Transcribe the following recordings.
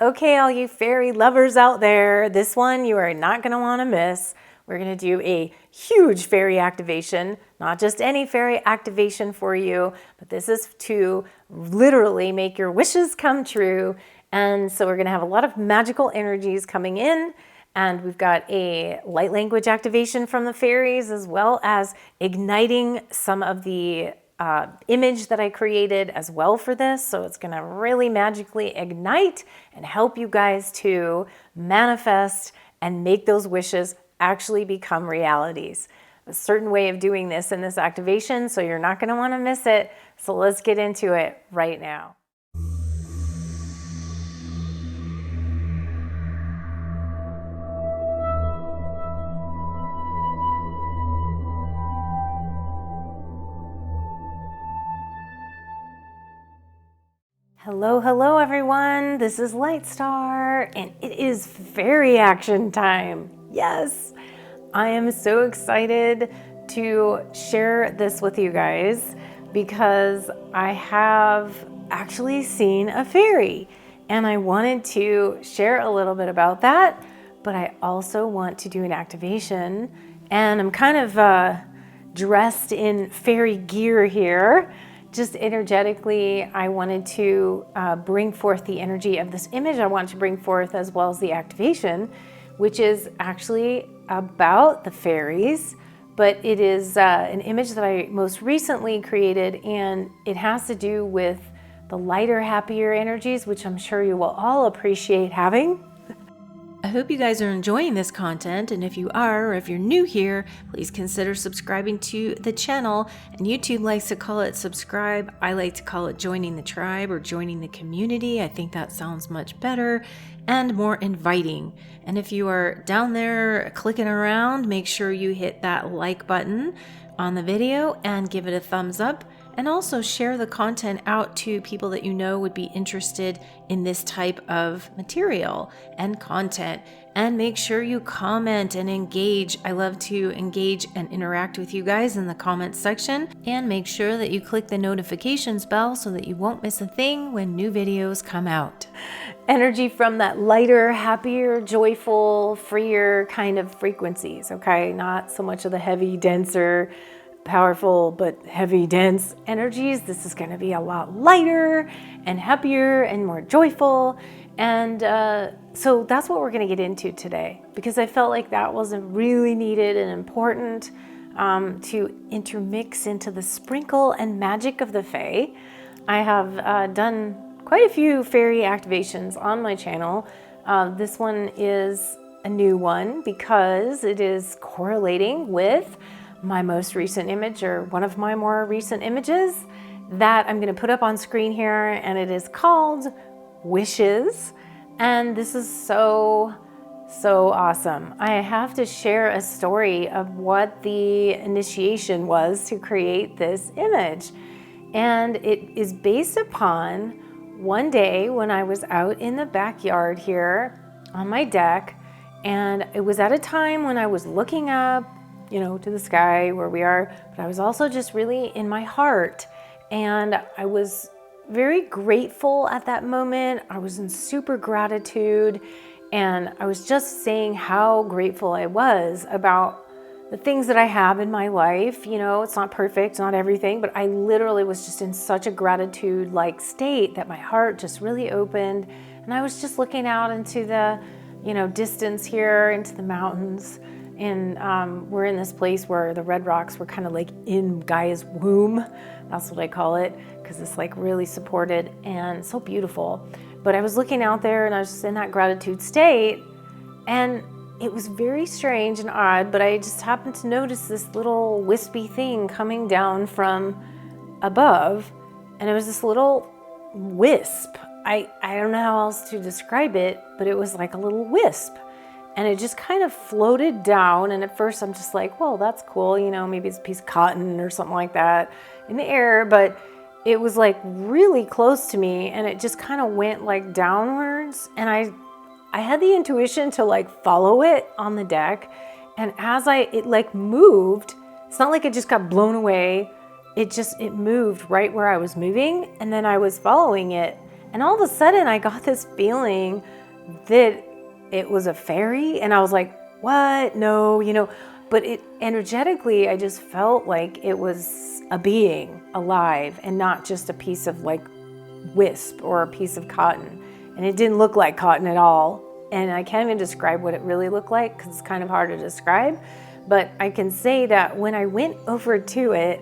Okay, all you fairy lovers out there, this one you are not going to want to miss. We're going to do a huge fairy activation, not just any fairy activation for you, but this is to literally make your wishes come true. And so we're going to have a lot of magical energies coming in, and we've got a light language activation from the fairies, as well as igniting some of the image that I created as well for this. So it's going to really magically ignite and help you guys to manifest and make those wishes actually become realities. A certain way of doing this in this activation, so you're not going to want to miss it. So let's get into it right now. Hello everyone, this is LIGHTSTAR, and it is fairy action time. Yes, I am so excited to share this with you guys because I have actually seen a fairy, and I wanted to share a little bit about that, but I also want to do an activation, and I'm kind of dressed in fairy gear here. Just energetically, I wanted to bring forth the energy of this image I want to bring forth, as well as the activation, which is actually about the fairies, but it is an image that I most recently created, and it has to do with the lighter, happier energies, which I'm sure you will all appreciate having. I hope you guys are enjoying this content, and if you are, or if you're new here, please consider subscribing to the channel. And YouTube likes to call it subscribe. I like to call it joining the tribe or joining the community. I think that sounds much better and more inviting. And if you are down there clicking around, make sure you hit that like button on the video and give it a thumbs up. And also share the content out to people that you know would be interested in this type of material and content. And make sure you comment and engage. I love to engage and interact with you guys in the comments section. And make sure that you click the notifications bell so that you won't miss a thing when new videos come out. Energy from that lighter, happier, joyful, freer kind of frequencies, okay? Not so much of the heavy, denser, powerful but heavy, dense energies. This is going to be a lot lighter and happier and more joyful, and so that's what we're going to get into today, because I felt like that was really needed and important to intermix into the sprinkle and magic of the Fae. I have done quite a few fairy activations on my channel. This one is a new one because it is correlating with my most recent image, or one of my more recent images that I'm going to put up on screen here, and it is called Wishes. And this is so awesome. I have to share a story of what the initiation was to create this image, and it is based upon one day when I was out in the backyard here on my deck, and it was at a time when I was looking up, you know, to the sky where we are, but I was also just really in my heart, and I was very grateful at that moment. I was in super gratitude, and I was just saying how grateful I was about the things that I have in my life. You know, it's not perfect, not everything, but I literally was just in such a gratitude-like state that my heart just really opened, and I was just looking out into the, you know, distance here, into the mountains. And we're in this place where the red rocks were kind of like in Gaia's womb. That's what I call it, because it's like really supported and so beautiful. But I was looking out there, and I was just in that gratitude state, and it was very strange and odd, but I just happened to notice this little wispy thing coming down from above, and it was this little wisp. I don't know how else to describe it, but it was like a little wisp. And it just kind of floated down, and at first I'm just like, well, that's cool, you know, maybe it's a piece of cotton or something like that in the air, but it was like really close to me, and it just kind of went like downwards, and I had the intuition to like follow it on the deck, and as it like moved, it's not like it just got blown away, it moved right where I was moving, and then I was following it, And all of a sudden I got this feeling that it was a fairy, and I was like, what? No, but it energetically, I just felt like it was a being alive and not just a piece of like wisp or a piece of cotton. And it didn't look like cotton at all. And I can't even describe what it really looked like because it's kind of hard to describe. But I can say that when I went over to it,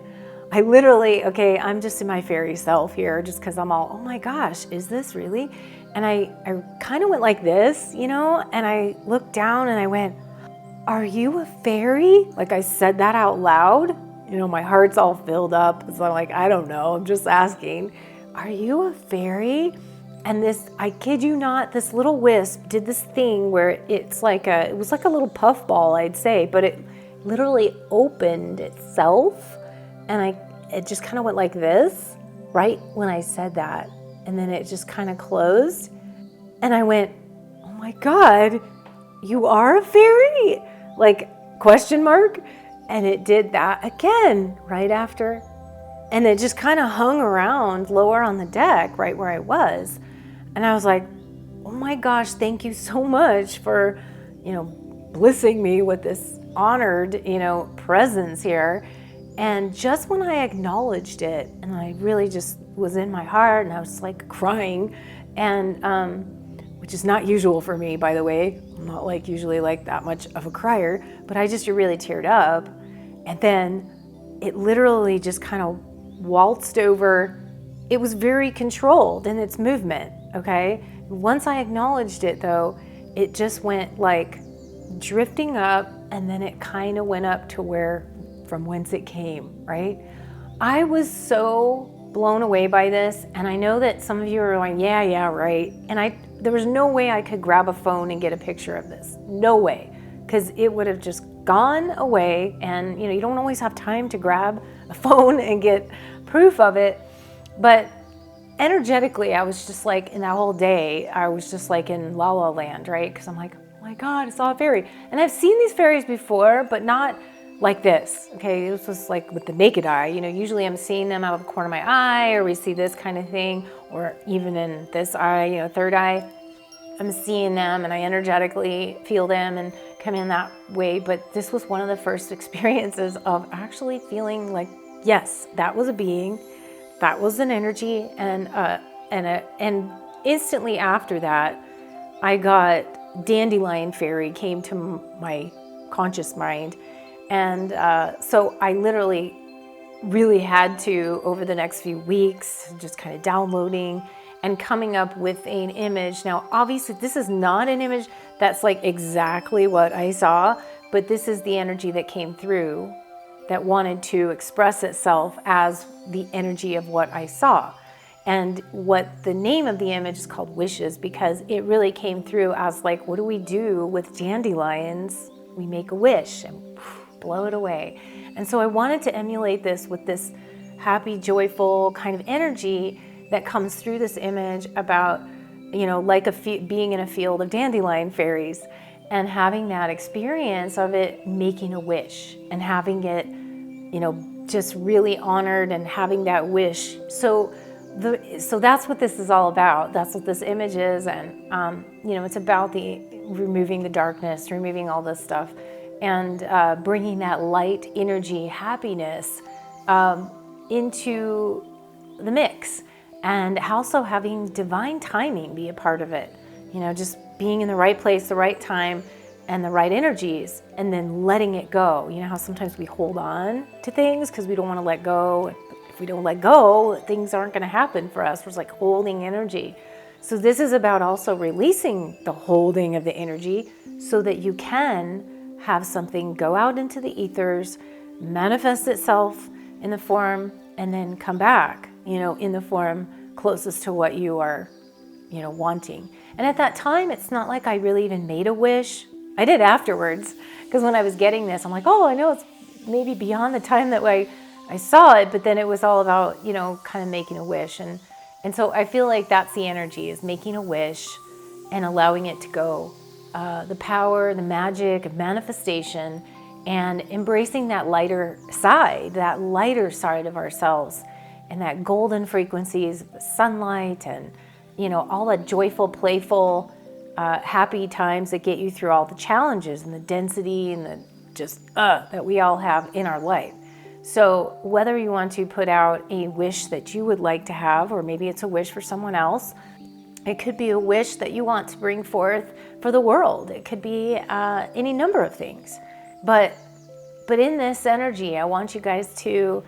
I literally, okay, I'm just in my fairy self here just because I'm all, oh my gosh, is this really? And I kind of went like this, and I looked down and I went, are you a fairy? Like I said that out loud. My heart's all filled up. So I'm like, I don't know. I'm just asking, are you a fairy? And this, I kid you not, this little wisp did this thing where it was like a little puff ball, I'd say, but it literally opened itself. And it just kind of went like this right when I said that. And then it just kind of closed. And I went, oh my God, you are a fairy? Like, question mark? And it did that again right after. And it just kind of hung around lower on the deck, right where I was. And I was like, oh my gosh, thank you so much for, blessing me with this honored, presence here. And just when I acknowledged it, and I really just was in my heart, and I was like crying, and which is not usual for me, by the way. I'm not like usually like that much of a crier, but I just really teared up. And then it literally just kind of waltzed over. It was very controlled in its movement, okay? Once I acknowledged it though, it just went like drifting up, and then it kind of went up to from whence it came, right? I was so blown away by this, and I know that some of you are going, yeah, right. And there was no way I could grab a phone and get a picture of this. No way, because it would have just gone away, and you don't always have time to grab a phone and get proof of it. But energetically, I was just like, in that whole day, I was just like in La La Land, right? Because I'm like, oh my God, I saw a fairy. And I've seen these fairies before, but not like this, okay? This was like with the naked eye. Usually I'm seeing them out of the corner of my eye, or we see this kind of thing, or even in this eye, third eye. I'm seeing them and I energetically feel them and come in that way. But this was one of the first experiences of actually feeling like, yes, that was a being, that was an energy, and instantly after that, I got dandelion fairy came to my conscious mind. And so I literally really had to, over the next few weeks, just kind of downloading and coming up with an image. Now, obviously, this is not an image that's like exactly what I saw, but this is the energy that came through that wanted to express itself as the energy of what I saw. And what the name of the image is called Wishes, because it really came through as like, what do we do with dandelions? We make a wish and blow it away. And so I wanted to emulate this with this happy, joyful kind of energy that comes through this image about, like being in a field of dandelion fairies and having that experience of it making a wish and having it, just really honored and having that wish. So that's what this is all about. That's what this image is. And, it's about removing the darkness, removing all this stuff, and bringing that light energy, happiness into the mix, and also having divine timing be a part of it. Just being in the right place, the right time, and the right energies, and then letting it go. How sometimes we hold on to things because we don't want to let go. If we don't let go, things aren't going to happen for us. We're just like holding energy. So this is about also releasing the holding of the energy so that you can have something go out into the ethers, manifest itself in the form, and then come back, in the form closest to what you are, wanting. And at that time, it's not like I really even made a wish. I did afterwards, because when I was getting this, I'm like, oh, I know it's maybe beyond the time that I saw it, but then it was all about, kind of making a wish. And so I feel like that's the energy, is making a wish and allowing it to go. The power, the magic of manifestation, and embracing that lighter side of ourselves, and that golden frequencies of the sunlight, and all the joyful, playful, happy times that get you through all the challenges and the density and the just that we all have in our life. So whether you want to put out a wish that you would like to have, or maybe it's a wish for someone else, it could be a wish that you want to bring forth for the world. It could be any number of things. But in this energy, I want you guys to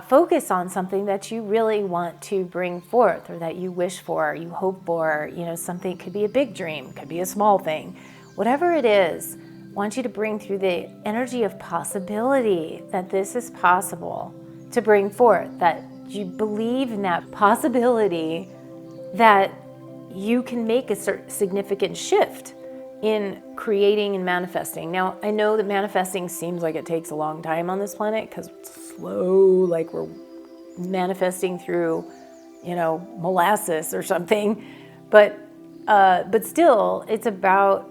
focus on something that you really want to bring forth, or that you wish for, you hope for. Something could be a big dream, could be a small thing. Whatever it is, I want you to bring through the energy of possibility, that this is possible to bring forth, that you believe in that possibility, that you can make a significant shift in creating and manifesting. Now, I know that manifesting seems like it takes a long time on this planet because it's slow, like we're manifesting through, molasses or something. But still, it's about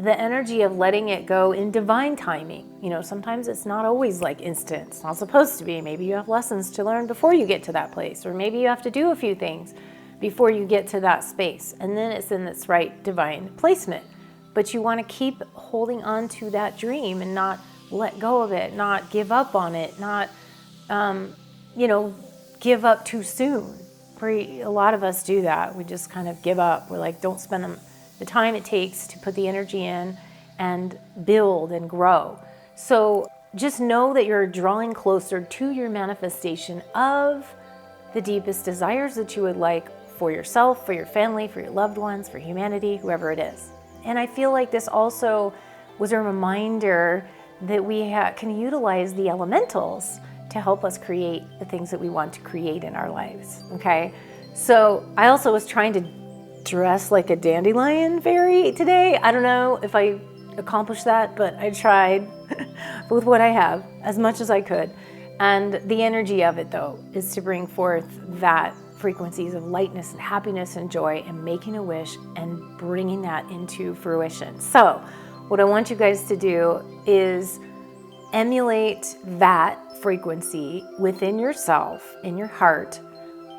the energy of letting it go in divine timing. Sometimes it's not always like instant. It's not supposed to be. Maybe you have lessons to learn before you get to that place, or maybe you have to do a few things before you get to that space. And then it's in its right divine placement. But you want to keep holding on to that dream and not let go of it, not give up on it, not, give up too soon. A lot of us do that. We just kind of give up. We're like, don't spend the time it takes to put the energy in and build and grow. So just know that you're drawing closer to your manifestation of the deepest desires that you would like for yourself, for your family, for your loved ones, for humanity, whoever it is. And I feel like this also was a reminder that we can utilize the elementals to help us create the things that we want to create in our lives, okay? So I also was trying to dress like a dandelion fairy today. I don't know if I accomplished that, but I tried with what I have as much as I could. And the energy of it, though, is to bring forth that frequencies of lightness and happiness and joy, and making a wish and bringing that into fruition. So what I want you guys to do is emulate that frequency within yourself, in your heart.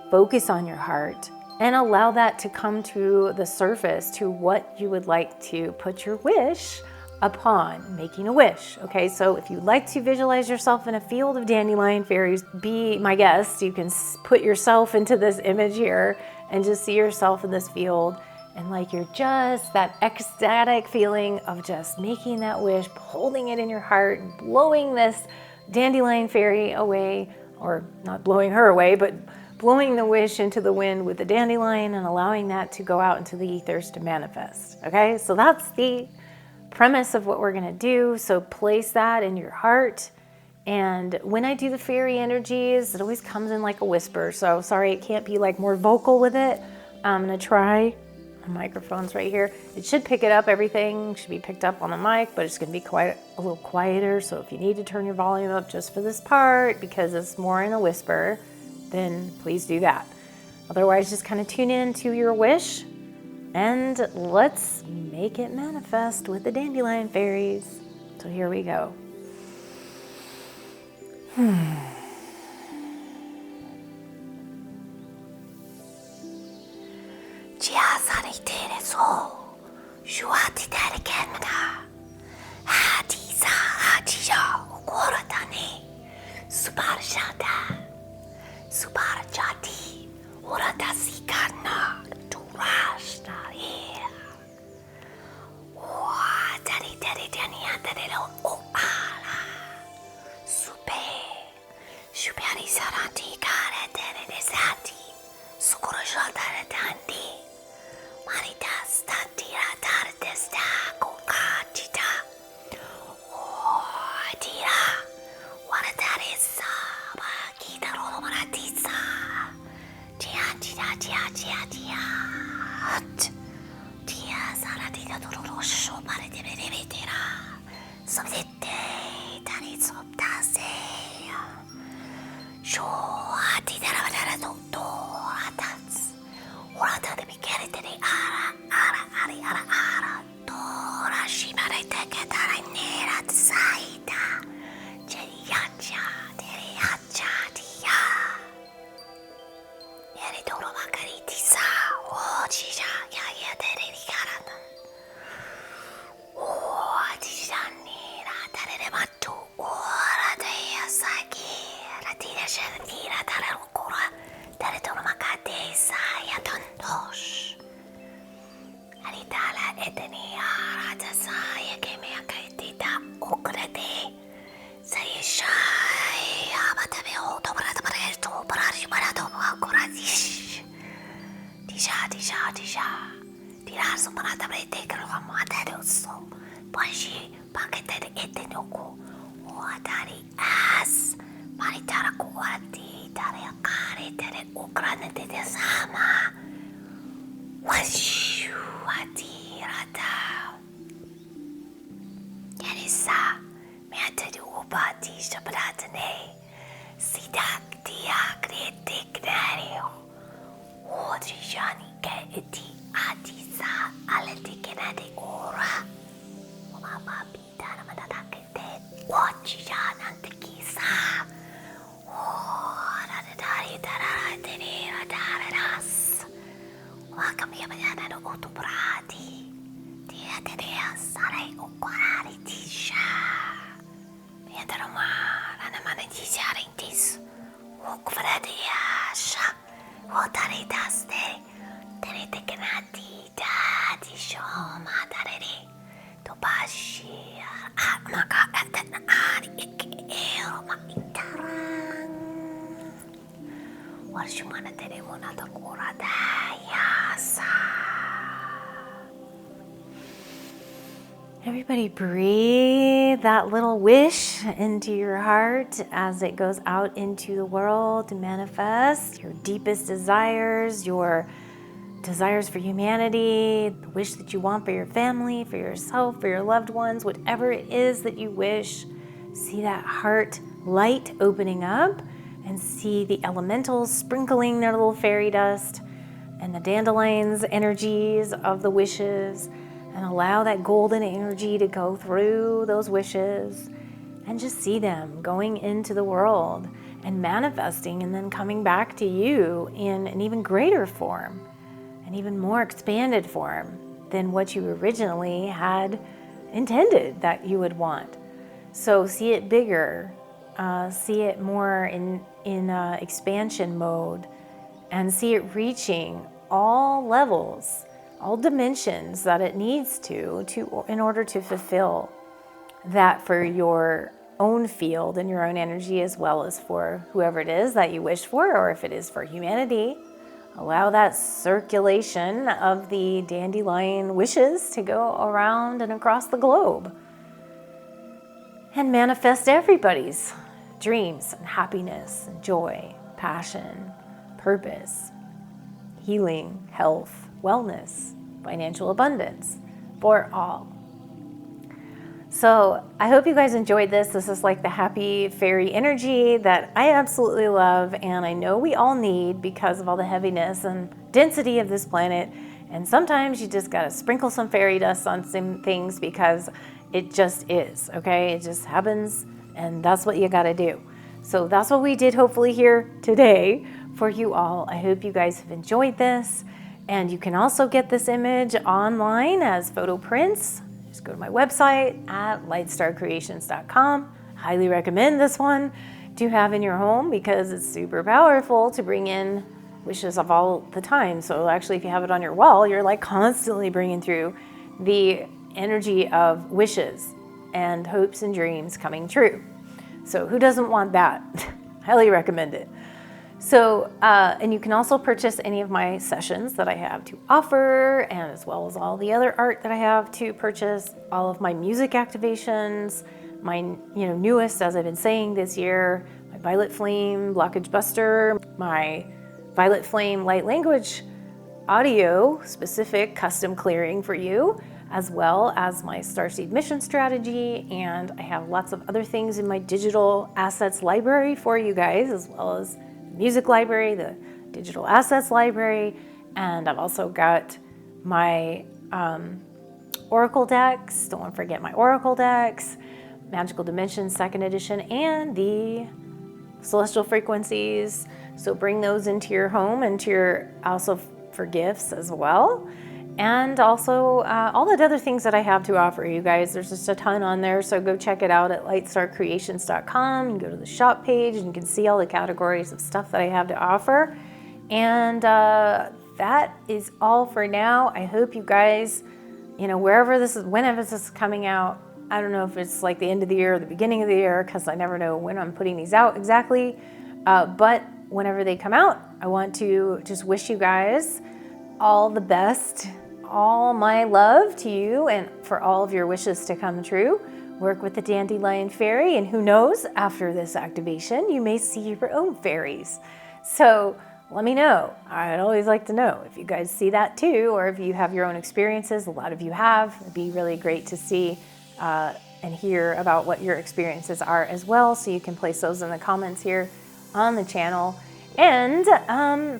Focus on your heart and allow that to come to the surface, to what you would like to put your wish upon, making a wish. Okay, so if you'd like to visualize yourself in a field of dandelion fairies, be my guest. You can put yourself into this image here and just see yourself in this field, and like you're just that ecstatic feeling of just making that wish, holding it in your heart, blowing this dandelion fairy away, or not blowing her away, but blowing the wish into the wind with the dandelion and allowing that to go out into the ethers to manifest. Okay, so that's the premise of what we're going to do. So place that in your heart. And when I do the fairy energies, it always comes in like a whisper. So sorry, it can't be like more vocal with it. I'm going to try. The microphone's right here. It should pick it up. Everything should be picked up on the mic, but it's going to be a little quieter. So if you need to turn your volume up just for this part, because it's more in a whisper, then please do that. Otherwise, just kind of tune in to your wish and let's make it manifest with the dandelion fairies. So here we go. Aritala etenia ratasaya kemea kaitita okrate. Sayishai abatabe oto barata bareto barari barato akoradish. Tisha. Tiraso barata brete kromata doso. Bashi pakete etenoko. Oatari as. Maritara kuati tare akare tere ukrane te sama. Washu atirata. Yanisa. Meate ubati shabratane. Sidak diagretik nario. Odrijani kaiti atisa aletikenade ora. Mama pita namadakete. Wachijanantekisa. Oh, radadari dararatene radararas. Wakamia banana no otobrati. Tiatenea sarai ukorari tisha. Miataroma ranamana tisharintis. Ukvradiasha. Otaridaste. Tenete kenati dati shoma darere. Tobashi. Maka atana ari ikeo ma itarang. Warshumana teremona takura dayasa. Everybody breathe that little wish into your heart as it goes out into the world to manifest your deepest desires, your desires for humanity, the wish that you want for your family, for yourself, for your loved ones, whatever it is that you wish. See that heart light opening up and see the elementals sprinkling their little fairy dust and the dandelion's energies of the wishes, and allow that golden energy to go through those wishes and just see them going into the world and manifesting and then coming back to you in an even greater form, an even more expanded form than what you originally had intended that you would want. So see it bigger, see it more in expansion mode, and see it reaching all levels, all dimensions that it needs to in order to fulfill that for your own field and your own energy, as well as for whoever it is that you wish for, or if it is for humanity. Allow that circulation of the dandelion wishes to go around and across the globe and manifest everybody's dreams and happiness and joy, passion, purpose, healing, health, wellness, financial abundance for all. So I hope you guys enjoyed this. This is like the happy fairy energy that I absolutely love, and I know we all need because of all the heaviness and density of this planet. And sometimes you just gotta sprinkle some fairy dust on some things because it just is, okay? It just happens, and that's what you gotta do. So that's what we did hopefully here today for you all. I hope you guys have enjoyed this. And you can also get this image online as photo prints. Just go to my website at lightstarcreations.com. Highly recommend this one to have in your home because it's super powerful to bring in wishes of all the time. So actually, if you have it on your wall, you're like constantly bringing through the energy of wishes and hopes and dreams coming true. So who doesn't want that? Highly recommend it. So, and you can also purchase any of my sessions that I have to offer, and as well as all the other art that I have to purchase, all of my music activations, my newest, as I've been saying this year, my Violet Flame Blockage Buster, my Violet Flame Light Language audio specific custom clearing for you, as well as my Starseed mission strategy, and I have lots of other things in my digital assets library for you guys, as well as music library, the digital assets library, and I've also got my oracle decks. Don't want to forget my oracle decks, Magical Dimensions 2nd edition, and the celestial frequencies. So bring those into your home and to your also for gifts as well. And also all the other things that I have to offer you guys. There's just a ton on there, so go check it out at lightstarcreations.com. You go to the shop page and you can see all the categories of stuff that I have to offer. And that is all for now. I hope you guys, wherever this is, whenever this is coming out, I don't know if it's like the end of the year or the beginning of the year, because I never know when I'm putting these out exactly. But whenever they come out, I want to just wish you guys all the best, all my love to you, and for all of your wishes to come true. Work with the dandelion fairy, and who knows, after this activation, you may see your own fairies. So let me know. I'd always like to know if you guys see that too, or if you have your own experiences. A lot of you have. It'd be really great to see and hear about what your experiences are as well. So you can place those in the comments here on the channel. And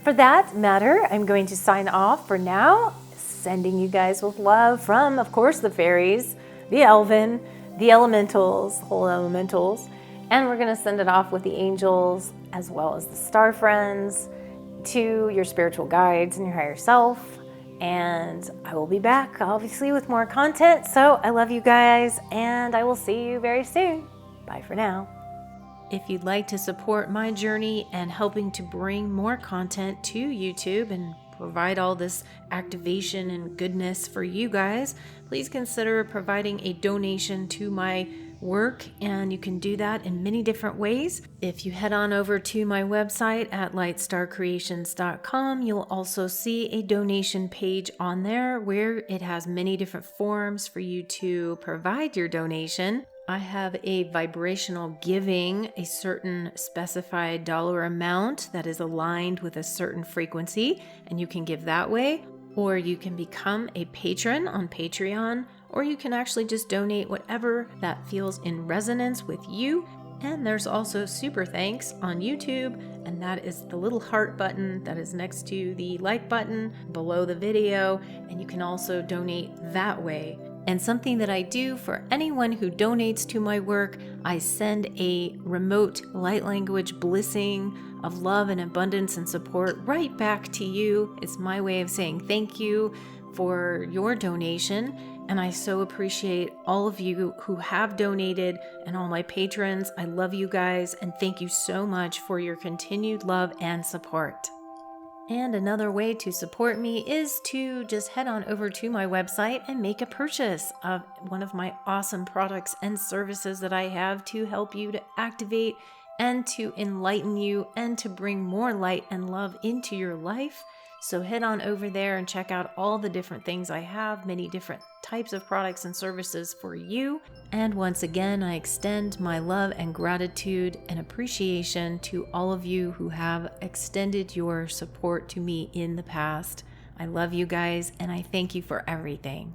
for that matter, I'm going to sign off for now, sending you guys with love from, of course, the fairies, the elven, the elementals, the whole elementals, and we're going to send it off with the angels as well as the star friends, to your spiritual guides and your higher self. And I will be back, obviously, with more content. So I love you guys, and I will see you very soon. Bye for now. If you'd like to support my journey and helping to bring more content to YouTube and provide all this activation and goodness for you guys, please consider providing a donation to my work, and you can do that in many different ways. If you head on over to my website at lightstarcreations.com, you'll also see a donation page on there where it has many different forms for you to provide your donation. I have a vibrational giving, a certain specified dollar amount that is aligned with a certain frequency, and you can give that way, or you can become a patron on Patreon, or you can actually just donate whatever that feels in resonance with you. And there's also super thanks on YouTube, and that is the little heart button that is next to the like button below the video, and you can also donate that way. And something that I do for anyone who donates to my work, I send a remote light language blessing of love and abundance and support right back to you. It's my way of saying thank you for your donation. And I so appreciate all of you who have donated and all my patrons. I love you guys, and thank you so much for your continued love and support. And another way to support me is to just head on over to my website and make a purchase of one of my awesome products and services that I have to help you to activate and to enlighten you and to bring more light and love into your life. So head on over there and check out all the different things I have, many different types of products and services for you. And once again, I extend my love and gratitude and appreciation to all of you who have extended your support to me in the past. I love you guys, and I thank you for everything.